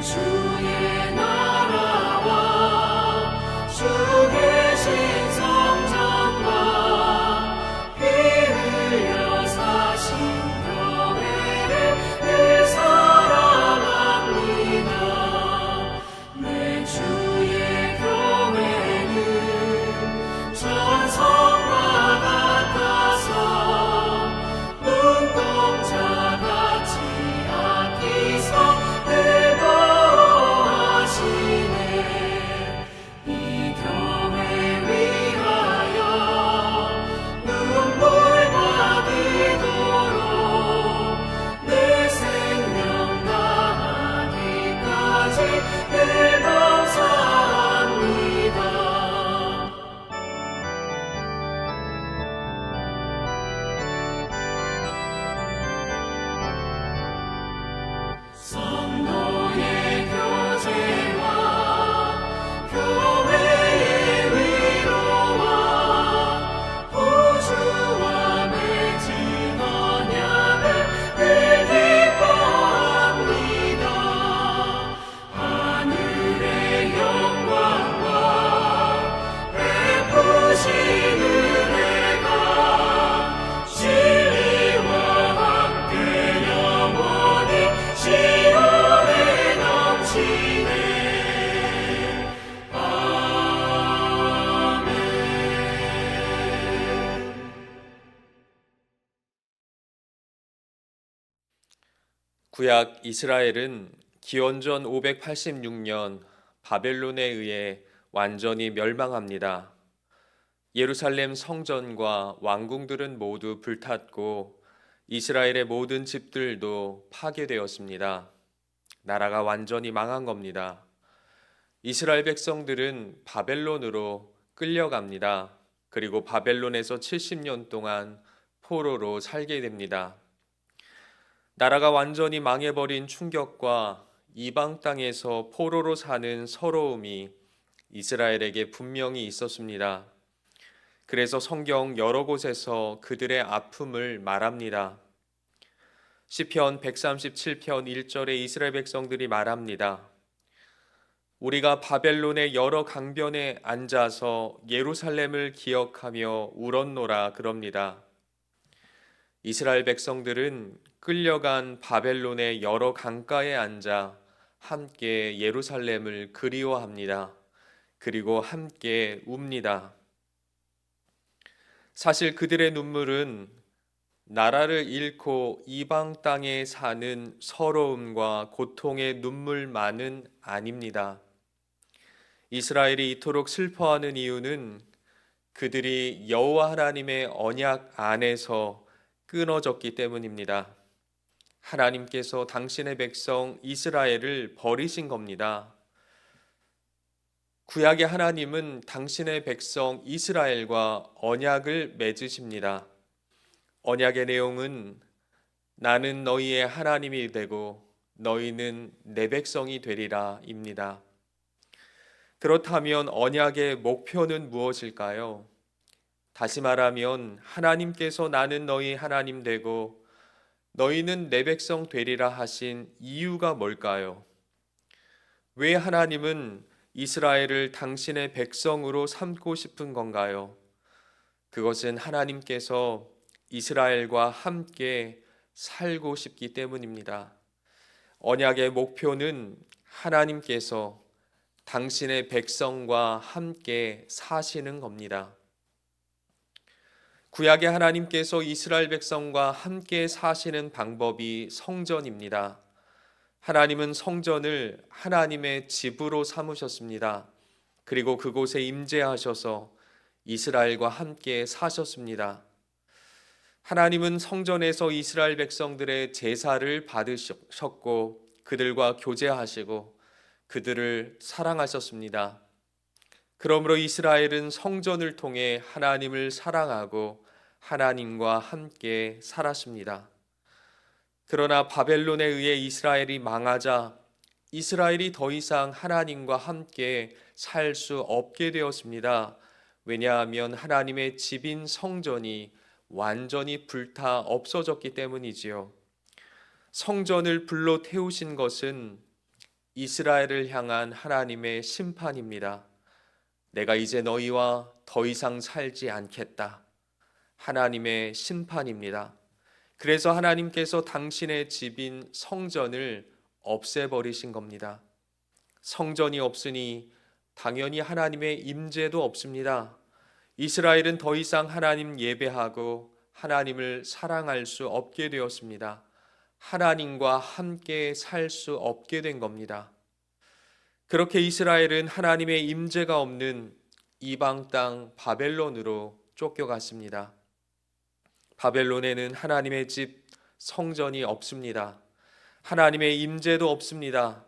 주의 나라와 주 계신 성전과 피 흘려 사신 교회를 늘 사랑합니다. 내 주의 교회는 전성과 같아서 눈동자같이 아끼사 늘 보호하시네. 이 교회 위하여 눈물과 기도로 내 생명 다하기까지 늘 감사합니다. 성도의 교제와 교회의 위로와 구주와 맺은 언약을 늘 기뻐합니다. 하늘의 영광과 베푸신 은혜가 진리와 함께 영원히 시온에 넘치네. 아멘. 구약 이스라엘은 기원전 586년 바벨론에 의해 완전히 멸망합니다. 예루살렘 성전과 왕궁들은 모두 불탔고 이스라엘의 모든 집들도 파괴되었습니다. 나라가 완전히 망한 겁니다. 이스라엘 백성들은 바벨론으로 끌려갑니다. 그리고 바벨론에서 70년 동안 포로로 살게 됩니다. 나라가 완전히 망해버린 충격과 이방 땅에서 포로로 사는 서러움이 이스라엘에게 분명히 있었습니다. 그래서 성경 여러 곳에서 그들의 아픔을 말합니다. 시편 137편 1절에 이스라엘 백성들이 말합니다. 우리가 바벨론의 여러 강변에 앉아서 예루살렘을 기억하며 울었노라 그럽니다. 이스라엘 백성들은 끌려간 바벨론의 여러 강가에 앉아 함께 예루살렘을 그리워합니다. 그리고 함께 웁니다. 사실 그들의 눈물은 나라를 잃고 이방 땅에 사는 서러움과 고통의 눈물만은 아닙니다. 이스라엘이 이토록 슬퍼하는 이유는 그들이 여호와 하나님의 언약 안에서 끊어졌기 때문입니다. 하나님께서 당신의 백성 이스라엘을 버리신 겁니다. 구약의 하나님은 당신의 백성 이스라엘과 언약을 맺으십니다. 언약의 내용은 나는 너희의 하나님이 되고 너희는 내 백성이 되리라 입니다. 그렇다면 언약의 목표는 무엇일까요? 다시 말하면 하나님께서 나는 너희 하나님 되고 너희는 내 백성 되리라 하신 이유가 뭘까요? 왜 하나님은 이스라엘을 당신의 백성으로 삼고 싶은 건가요? 그것은 하나님께서 이스라엘과 함께 살고 싶기 때문입니다. 언약의 목표는 하나님께서 당신의 백성과 함께 사시는 겁니다. 구약의 하나님께서 이스라엘 백성과 함께 사시는 방법이 성전입니다. 하나님은 성전을 하나님의 집으로 삼으셨습니다. 그리고 그곳에 임재하셔서 이스라엘과 함께 사셨습니다. 하나님은 성전에서 이스라엘 백성들의 제사를 받으셨고 그들과 교제하시고 그들을 사랑하셨습니다. 그러므로 이스라엘은 성전을 통해 하나님을 사랑하고 하나님과 함께 살았습니다. 그러나 바벨론에 의해 이스라엘이 망하자 이스라엘이 더 이상 하나님과 함께 살 수 없게 되었습니다. 왜냐하면 하나님의 집인 성전이 완전히 불타 없어졌기 때문이지요. 성전을 불로 태우신 것은 이스라엘을 향한 하나님의 심판입니다. 내가 이제 너희와 더 이상 살지 않겠다. 하나님의 심판입니다. 그래서 하나님께서 당신의 집인 성전을 없애버리신 겁니다. 성전이 없으니 당연히 하나님의 임재도 없습니다. 이스라엘은 더 이상 하나님 예배하고 하나님을 사랑할 수 없게 되었습니다. 하나님과 함께 살 수 없게 된 겁니다. 그렇게 이스라엘은 하나님의 임재가 없는 이방 땅 바벨론으로 쫓겨갔습니다. 바벨론에는 하나님의 집 성전이 없습니다. 하나님의 임재도 없습니다.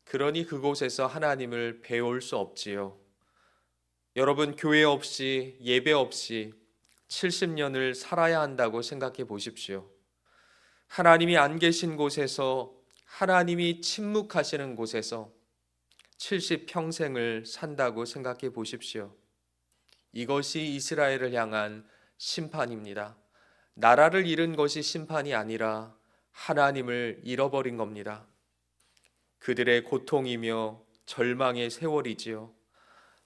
그러니 그곳에서 하나님을 배울 수 없지요. 여러분, 교회 없이 예배 없이 70년을 살아야 한다고 생각해 보십시오. 하나님이 안 계신 곳에서, 하나님이 침묵하시는 곳에서 70평생을 산다고 생각해 보십시오. 이것이 이스라엘을 향한 심판입니다. 나라를 잃은 것이 심판이 아니라 하나님을 잃어버린 겁니다. 그들의 고통이며 절망의 세월이지요.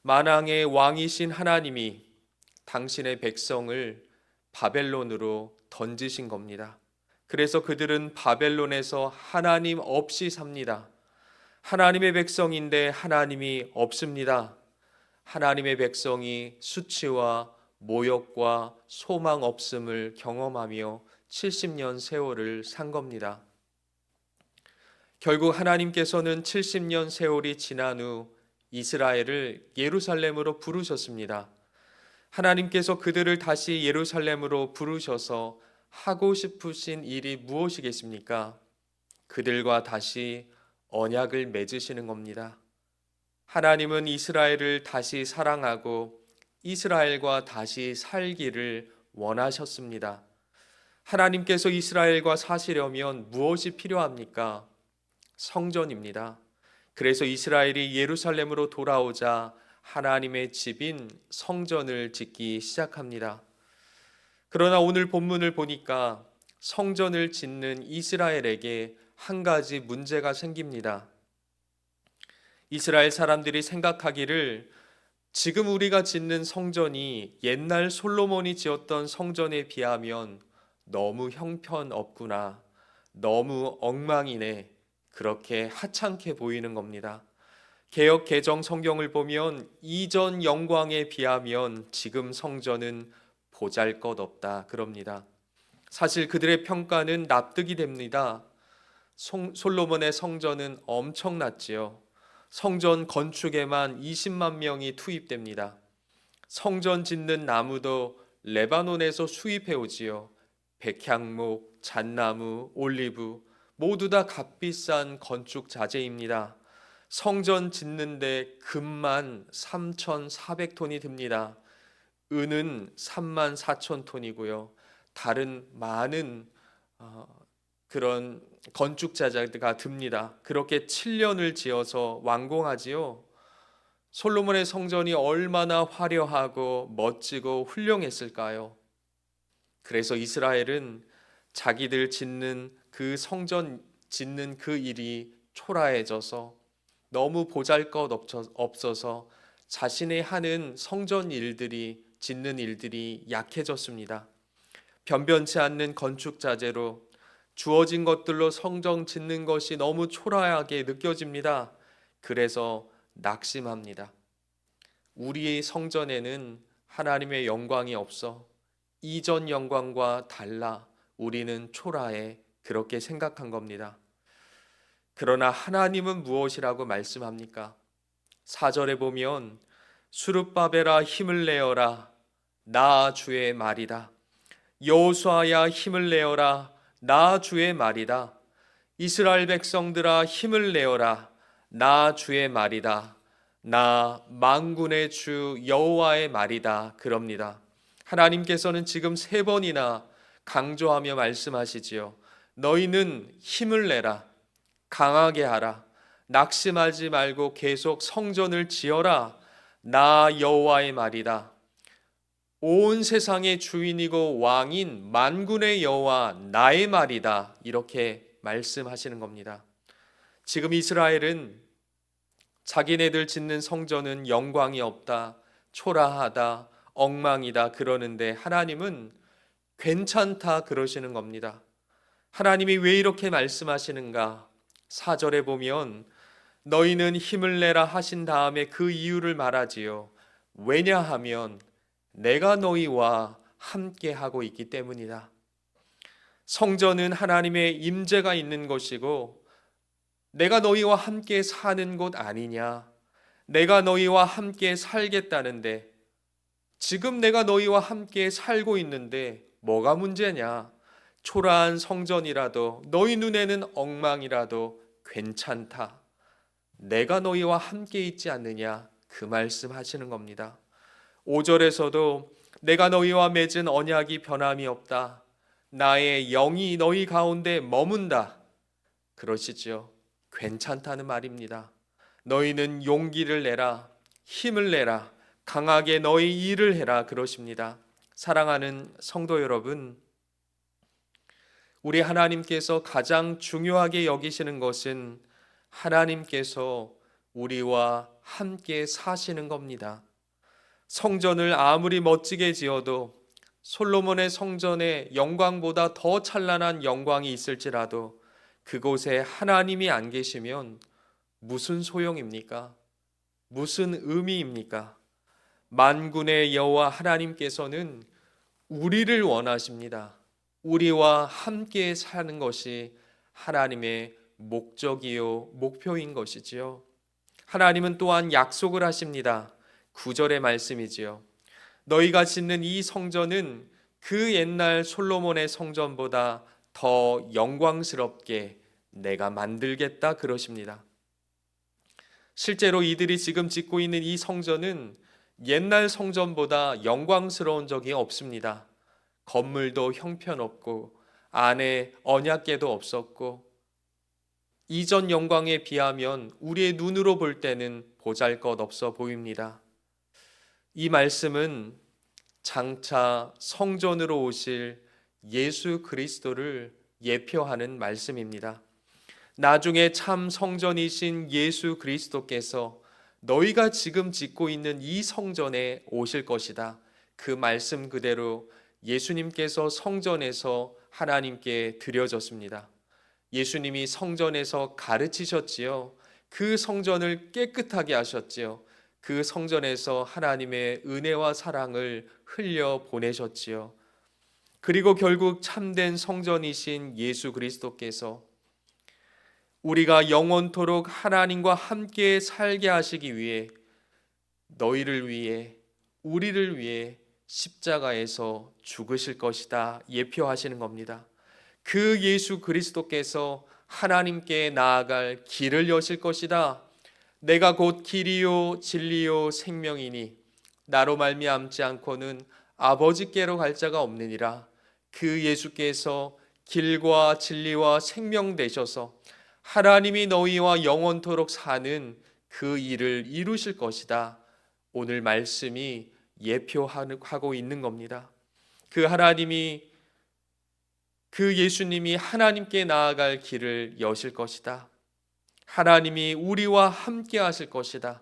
만왕의 왕이신 하나님이 당신의 백성을 바벨론으로 던지신 겁니다. 그래서 그들은 바벨론에서 하나님 없이 삽니다. 하나님의 백성인데 하나님이 없습니다. 하나님의 백성이 수치와 모욕과 소망 없음을 경험하며 70년 세월을 산 겁니다. 결국 하나님께서는 70년 세월이 지난 후 이스라엘을 예루살렘으로 부르셨습니다. 하나님께서 그들을 다시 예루살렘으로 부르셔서 하고 싶으신 일이 무엇이겠습니까? 그들과 다시 언약을 맺으시는 겁니다. 하나님은 이스라엘을 다시 사랑하고 이스라엘과 다시 살기를 원하셨습니다. 하나님께서 이스라엘과 사시려면 무엇이 필요합니까? 성전입니다. 그래서 이스라엘이 예루살렘으로 돌아오자 하나님의 집인 성전을 짓기 시작합니다. 그러나 오늘 본문을 보니까 성전을 짓는 이스라엘에게 한 가지 문제가 생깁니다. 이스라엘 사람들이 생각하기를 지금 우리가 짓는 성전이 옛날 솔로몬이 지었던 성전에 비하면 너무 형편없구나, 너무 엉망이네, 그렇게 하찮게 보이는 겁니다. 개역 개정 성경을 보면 이전 영광에 비하면 지금 성전은 보잘것없다 그럽니다. 사실 그들의 평가는 납득이 됩니다. 솔로몬의 성전은 엄청났지요. 성전 건축에만 20만 명이 투입됩니다. 성전 짓는 나무도 레바논에서 수입해 오지요. 백향목, 잣나무, 올리브 모두 다 값비싼 건축 자재입니다. 성전 짓는데 금만 3,400톤이 듭니다. 은은 34,000톤이고요. 다른 많은 그런 건축 자재가 듭니다. 그렇게 7년을 지어서 완공하지요. 솔로몬의 성전이 얼마나 화려하고 멋지고 훌륭했을까요? 그래서 이스라엘은 자기들 짓는 그 성전 짓는 그 일이 초라해져서 너무 보잘것없어서 자신의 하는 성전 일들이 짓는 일들이 약해졌습니다. 변변치 않는 건축 자재로 주어진 것들로 성전 짓는 것이 너무 초라하게 느껴집니다. 그래서 낙심합니다. 우리의 성전에는 하나님의 영광이 없어. 이전 영광과 달라. 우리는 초라해. 그렇게 생각한 겁니다. 그러나 하나님은 무엇이라고 말씀합니까? 4절에 보면 수룹바벨아 힘을 내어라. 나 주의 말이다. 여호수아야 힘을 내어라. 나 주의 말이다. 이스라엘 백성들아 힘을 내어라. 나 주의 말이다. 나 만군의 주 여호와의 말이다. 그럽니다. 하나님께서는 지금 3번이나 강조하며 말씀하시지요. 너희는 힘을 내라. 강하게 하라. 낙심하지 말고 계속 성전을 지어라. 나 여호와의 말이다. 온 세상의 주인이고 왕인 만군의 여호와 나의 말이다. 이렇게 말씀하시는 겁니다. 지금 이스라엘은 자기네들 짓는 성전은 영광이 없다, 초라하다, 엉망이다 그러는데 하나님은 괜찮다 그러시는 겁니다. 하나님이 왜 이렇게 말씀하시는가? 4절에 보면 너희는 힘을 내라 하신 다음에 그 이유를 말하지요. 왜냐하면 내가 너희와 함께 하고 있기 때문이다. 성전은 하나님의 임재가 있는 곳이고 내가 너희와 함께 사는 곳 아니냐? 내가 너희와 함께 살겠다는데 지금 내가 너희와 함께 살고 있는데 뭐가 문제냐? 초라한 성전이라도 너희 눈에는 엉망이라도 괜찮다. 내가 너희와 함께 있지 않느냐? 그 말씀 하시는 겁니다. 5절에서도 내가 너희와 맺은 언약이 변함이 없다. 나의 영이 너희 가운데 머문다. 그러시죠. 괜찮다는 말입니다. 너희는 용기를 내라, 힘을 내라, 강하게 너희 일을 해라 그러십니다. 사랑하는 성도 여러분, 우리 하나님께서 가장 중요하게 여기시는 것은 하나님께서 우리와 함께 사시는 겁니다. 성전을 아무리 멋지게 지어도 솔로몬의 성전에 영광보다 더 찬란한 영광이 있을지라도 그곳에 하나님이 안 계시면 무슨 소용입니까? 무슨 의미입니까? 만군의 여호와 하나님께서는 우리를 원하십니다. 우리와 함께 사는 것이 하나님의 목적이요 목표인 것이지요. 하나님은 또한 약속을 하십니다. 9절의 말씀이지요. 너희가 짓는 이 성전은 그 옛날 솔로몬의 성전보다 더 영광스럽게 내가 만들겠다 그러십니다. 실제로 이들이 지금 짓고 있는 이 성전은 옛날 성전보다 영광스러운 적이 없습니다. 건물도 형편없고 안에 언약궤도 없었고 이전 영광에 비하면 우리의 눈으로 볼 때는 보잘것없어 보입니다. 이 말씀은 장차 성전으로 오실 예수 그리스도를 예표하는 말씀입니다. 나중에 참 성전이신 예수 그리스도께서 너희가 지금 짓고 있는 이 성전에 오실 것이다. 그 말씀 그대로 예수님께서 성전에서 하나님께 드려졌습니다. 예수님이 성전에서 가르치셨지요. 그 성전을 깨끗하게 하셨지요. 그 성전에서 하나님의 은혜와 사랑을 흘려 보내셨지요. 그리고 결국 참된 성전이신 예수 그리스도께서 우리가 영원토록 하나님과 함께 살게 하시기 위해 너희를 위해 우리를 위해 십자가에서 죽으실 것이다 예표하시는 겁니다. 그 예수 그리스도께서 하나님께 나아갈 길을 여실 것이다. 내가 곧 길이요 진리요 생명이니 나로 말미암지 않고는 아버지께로 갈 자가 없느니라. 그 예수께서 길과 진리와 생명 되셔서 하나님이 너희와 영원토록 사는 그 일을 이루실 것이다. 오늘 말씀이 예표하고 있는 겁니다. 그 하나님이 그 예수님이 하나님께 나아갈 길을 여실 것이다. 하나님이 우리와 함께 하실 것이다.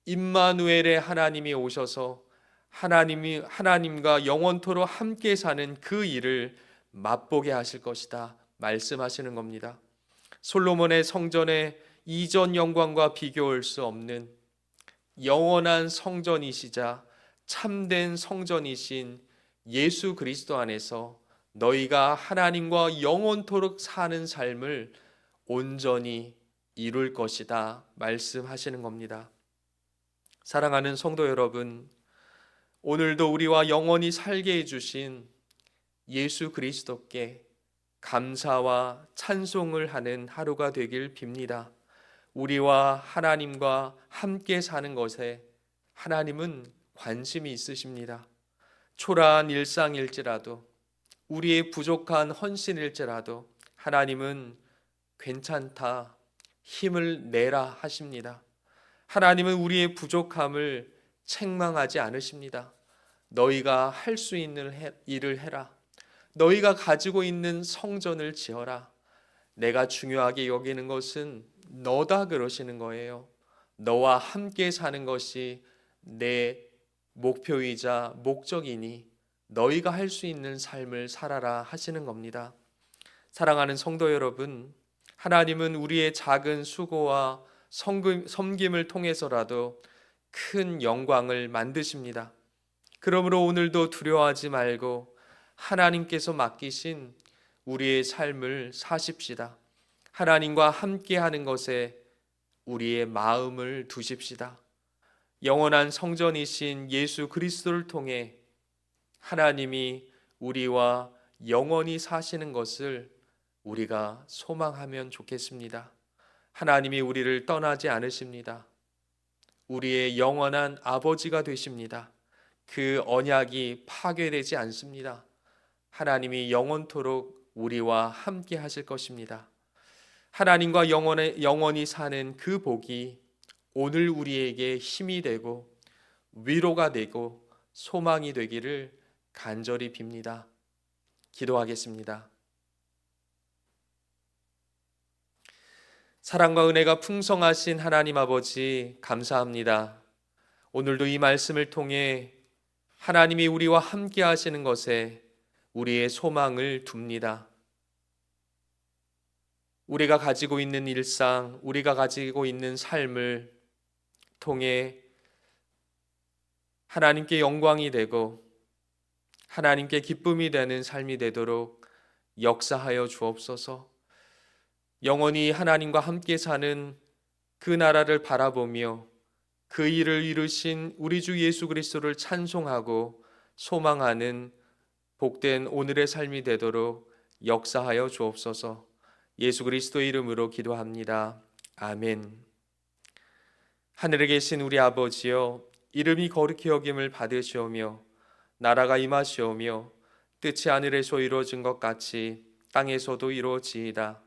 임마누엘의 하나님이 오셔서 하나님과 영원토록 함께 사는 그 일을 맛보게 하실 것이다 말씀하시는 겁니다. 솔로몬의 성전의 이전 영광과 비교할 수 없는 영원한 성전이시자 참된 성전이신 예수 그리스도 안에서 너희가 하나님과 영원토록 사는 삶을 온전히 이룰 것이다 말씀하시는 겁니다. 사랑하는 성도 여러분, 오늘도 우리와 영원히 살게 해주신 예수 그리스도께 감사와 찬송을 하는 하루가 되길 빕니다. 우리와 하나님과 함께 사는 것에 하나님은 관심이 있으십니다. 초라한 일상일지라도 우리의 부족한 헌신일지라도 하나님은 괜찮다, 힘을 내라 하십니다. 하나님은 우리의 부족함을 책망하지 않으십니다. 너희가 할 수 있는 일을 해라. 너희가 가지고 있는 성전을 지어라. 내가 중요하게 여기는 것은 너다 그러시는 거예요. 너와 함께 사는 것이 내 목표이자 목적이니 너희가 할 수 있는 삶을 살아라 하시는 겁니다. 사랑하는 성도 여러분, 하나님은 우리의 작은 수고와 섬김을 통해서라도 큰 영광을 만드십니다. 그러므로 오늘도 두려워하지 말고 하나님께서 맡기신 우리의 삶을 사십시다. 하나님과 함께하는 것에 우리의 마음을 두십시다. 영원한 성전이신 예수 그리스도를 통해 하나님이 우리와 영원히 사시는 것을 우리가 소망하면 좋겠습니다. 하나님이 우리를 떠나지 않으십니다. 우리의 영원한 아버지가 되십니다. 그 언약이 파괴되지 않습니다. 하나님이 영원토록 우리와 함께 하실 것입니다. 하나님과 영원히 사는 그 복이 오늘 우리에게 힘이 되고 위로가 되고 소망이 되기를 간절히 빕니다. 기도하겠습니다. 사랑과 은혜가 풍성하신 하나님 아버지, 감사합니다. 오늘도 이 말씀을 통해 하나님이 우리와 함께 하시는 것에 우리의 소망을 둡니다. 우리가 가지고 있는 일상, 우리가 가지고 있는 삶을 통해 하나님께 영광이 되고 하나님께 기쁨이 되는 삶이 되도록 역사하여 주옵소서. 영원히 하나님과 함께 사는 그 나라를 바라보며 그 일을 이루신 우리 주 예수 그리스도를 찬송하고 소망하는 복된 오늘의 삶이 되도록 역사하여 주옵소서. 예수 그리스도의 이름으로 기도합니다. 아멘. 하늘에 계신 우리 아버지여, 이름이 거룩히 여김을 받으시오며 나라가 임하시오며 뜻이 하늘에서 이루어진 것 같이 땅에서도 이루어지이다.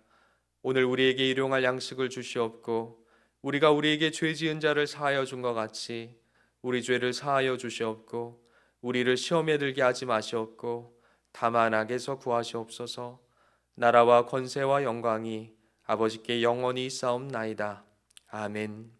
오늘 우리에게 일용할 양식을 주시옵고 우리가 우리에게 죄 지은 자를 사하여 준 것 같이 우리 죄를 사하여 주시옵고 우리를 시험에 들게 하지 마시옵고 다만 악에서 구하시옵소서. 나라와 권세와 영광이 아버지께 영원히 있사옵나이다. 아멘.